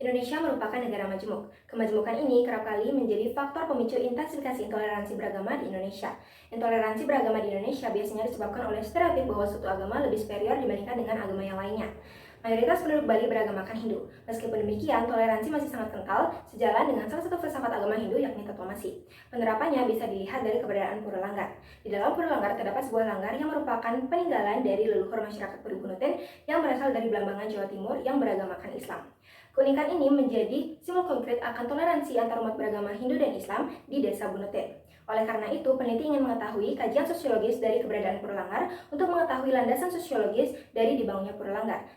Indonesia merupakan negara majemuk. Kemajemukan ini kerap kali menjadi faktor pemicu intensifikasi intoleransi beragama di Indonesia. Intoleransi beragama di Indonesia biasanya disebabkan oleh stereotip bahwa suatu agama lebih superior dibandingkan dengan agama yang lainnya. Mayoritas penduduk Bali beragamakan Hindu. Meskipun demikian, toleransi masih sangat kental sejalan dengan salah satu filsafat agama Hindu yakni Tatwamasi. Penerapannya bisa dilihat dari keberadaan Pura Langgar. Di dalam Pura Langgar terdapat sebuah langgar yang merupakan peninggalan dari leluhur masyarakat Puri Bunutin yang berasal dari Blambangan, Jawa Timur yang beragamakan Islam. Keunikan ini menjadi simbol konkret akan toleransi antar umat beragama Hindu dan Islam di Desa Bunutin. Oleh karena itu, peneliti ingin mengetahui kajian sosiologis dari keberadaan Pura Langgar untuk mengetahui landasan sosiologis dari dibangunnya Pura Langgar.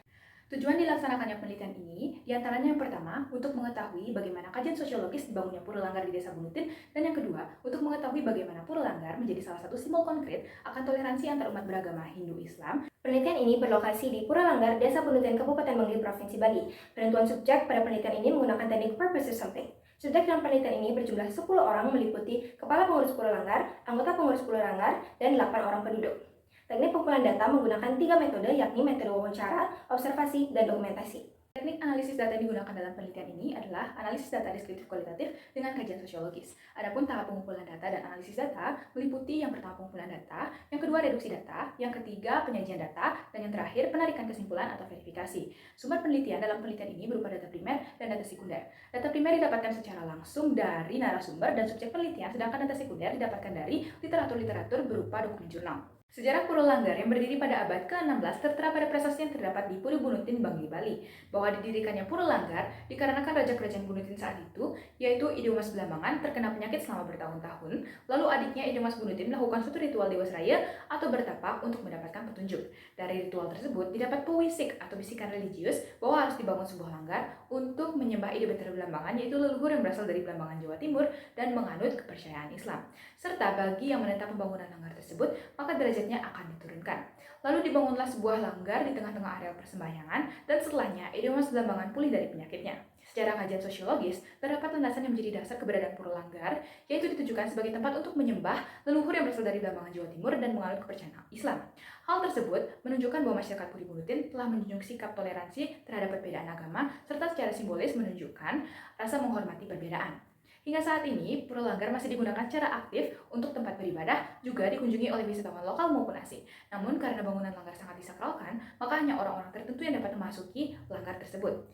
Tujuan dilaksanakannya penelitian ini, diantaranya yang pertama, untuk mengetahui bagaimana kajian sosiologis dibangunnya Pura Langgar di Desa Bunutin, dan yang kedua, untuk mengetahui bagaimana Pura Langgar menjadi salah satu simbol konkret akan toleransi antar umat beragama Hindu-Islam. Penelitian ini berlokasi di Pura Langgar, Desa Bunutin, Kabupaten Bangli, Provinsi Bali. Penentuan subjek pada penelitian ini menggunakan teknik purpose sampling. Subjek dalam penelitian ini berjumlah 10 orang meliputi kepala pengurus Pura Langgar, anggota pengurus Pura Langgar, dan 8 orang penduduk. Teknik pengumpulan data menggunakan 3 metode, yakni metode wawancara, observasi, dan dokumentasi. Teknik analisis data yang digunakan dalam penelitian ini adalah analisis data deskriptif kualitatif dengan kajian sosiologis. Adapun tahap pengumpulan data dan analisis data meliputi yang pertama pengumpulan data, yang kedua reduksi data, yang ketiga penyajian data, dan yang terakhir penarikan kesimpulan atau verifikasi. Sumber penelitian dalam penelitian ini berupa data primer dan data sekunder. Data primer didapatkan secara langsung dari narasumber dan subjek penelitian, sedangkan data sekunder didapatkan dari literatur-literatur berupa dokumen jurnal. Sejarah Pura Langgar yang berdiri pada abad ke-16 tertera pada prasasti yang terdapat di Puri Bunutin, Bangli, Bali. Bahwa didirikannya Pura Langgar dikarenakan Raja Kerajaan Bunutin saat itu, yaitu Idimas Blambangan, terkena penyakit selama bertahun-tahun. Lalu adiknya Idimas Bunutin melakukan suatu ritual dewasraya atau bertapa untuk mendapatkan petunjuk. Dari ritual tersebut didapat pewisik atau bisikan religius bahwa harus dibangun sebuah langgar untuk menyembah Ide Betara Blambangan, yaitu leluhur yang berasal dari Blambangan, Jawa Timur dan menganut kepercayaan Islam. Serta bagi yang menentang pembangunan langgar tersebut, maka derajatnya akan diturunkan. Lalu dibangunlah sebuah langgar di tengah-tengah areal persembahyangan, dan setelahnya Idimas Blambangan pulih dari penyakitnya. Secara kajian sosiologis, terdapat landasan yang menjadi dasar keberadaan Pura Langgar, yaitu ditujukan sebagai tempat untuk menyembah leluhur yang berasal dari Blambangan, Jawa Timur dan menganut kepercayaan Islam. Hal tersebut menunjukkan bahwa masyarakat Puri Bunutin telah menjunjung sikap toleransi terhadap perbedaan agama, serta secara simbolis menunjukkan rasa menghormati perbedaan. Hingga saat ini, Pura Langgar masih digunakan secara aktif untuk tempat beribadah, juga dikunjungi oleh wisatawan lokal maupun asing. Namun karena bangunan langgar sangat disakralkan, maka hanya orang-orang tertentu yang dapat memasuki langgar tersebut.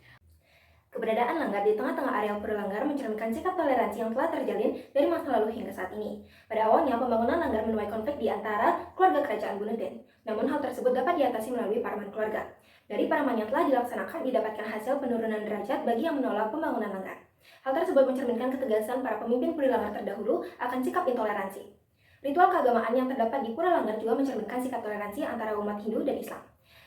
Keberadaan langgar di tengah-tengah areal Pura Langgar mencerminkan sikap toleransi yang telah terjalin dari masa lalu hingga saat ini. Pada awalnya, pembangunan langgar menuai konflik di antara keluarga kerajaan Bunutin. Namun hal tersebut dapat diatasi melalui paraman keluarga. Dari paraman yang telah dilaksanakan, didapatkan hasil penurunan derajat bagi yang menolak pembangunan langgar. Hal tersebut mencerminkan ketegasan para pemimpin Puri Langgar terdahulu akan sikap intoleransi. Ritual keagamaan yang terdapat di Pura Langgar juga mencerminkan sikap toleransi antara umat Hindu dan Islam.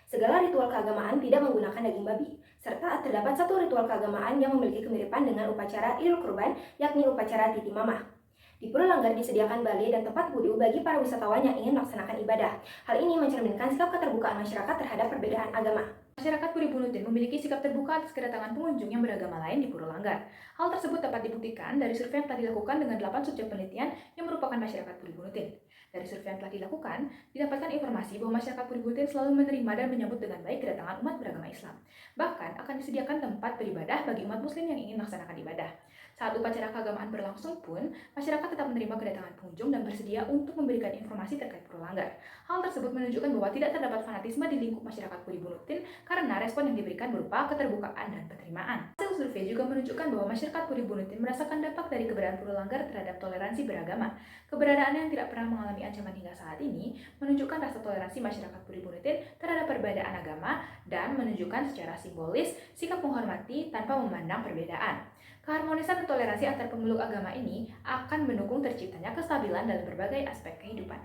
Segala ritual keagamaan tidak menggunakan daging babi, serta terdapat satu ritual keagamaan yang memiliki kemiripan dengan upacara Idul Kurban, yakni upacara Titi Mamah. Di Pura Langgar disediakan balai dan tempat wudhu bagi para wisatawan yang ingin melaksanakan ibadah. Hal ini mencerminkan sikap keterbukaan masyarakat terhadap perbedaan agama. Masyarakat Puri Bunutin memiliki sikap terbuka atas kedatangan pengunjung yang beragama lain di Pura Langgar. Hal tersebut dapat dibuktikan dari survei yang telah dilakukan dengan 8 subjek penelitian yang merupakan masyarakat Puri Bunutin. Dari survei yang telah dilakukan, didapatkan informasi bahwa masyarakat Puri Bunutin selalu menerima dan menyambut dengan baik kedatangan umat beragama Islam. Bahkan akan disediakan tempat beribadah bagi umat Muslim yang ingin melaksanakan ibadah. Saat upacara keagamaan berlangsung pun, masyarakat tetap menerima kedatangan pengunjung dan bersedia untuk memberikan informasi terkait Pura Langgar. Hal tersebut menunjukkan bahwa tidak terdapat fanatisme di lingkup masyarakat Puri Bunutin karena respon yang diberikan berupa keterbukaan dan penerimaan. Hasil survei juga menunjukkan bahwa masyarakat Puri Bunutin merasakan dampak dari keberadaan Pura Langgar terhadap toleransi beragama. Keberadaan yang tidak pernah mengalami ancaman hingga saat ini menunjukkan rasa toleransi masyarakat Puri Bunutin terhadap perbedaan agama dan menunjukkan secara simbolis sikap menghormati tanpa memandang perbedaan. Keharmonisan dan toleransi antar pemeluk agama ini akan mendukung terciptanya kestabilan dalam berbagai aspek kehidupan.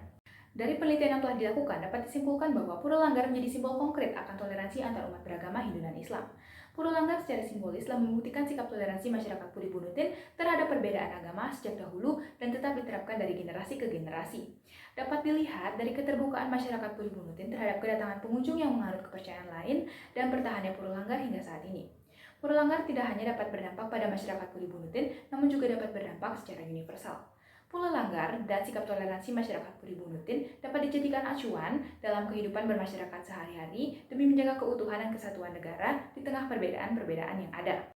Dari penelitian yang telah dilakukan, dapat disimpulkan bahwa Pura Langgar menjadi simbol konkret akan toleransi antar umat beragama Hindu dan Islam. Pura Langgar secara simbolis telah membuktikan sikap toleransi masyarakat Puri Bunutin terhadap perbedaan agama sejak dahulu dan tetap diterapkan dari generasi ke generasi. Dapat dilihat dari keterbukaan masyarakat Puri Bunutin terhadap kedatangan pengunjung yang menganut kepercayaan lain dan bertahannya Pura Langgar hingga saat ini. Pura Langgar tidak hanya dapat berdampak pada masyarakat Puri Bunutin, namun juga dapat berdampak secara universal. Pura Langgar dan sikap toleransi masyarakat Puri Bunutin dapat dijadikan acuan dalam kehidupan bermasyarakat sehari-hari demi menjaga keutuhan dan kesatuan negara di tengah perbedaan-perbedaan yang ada.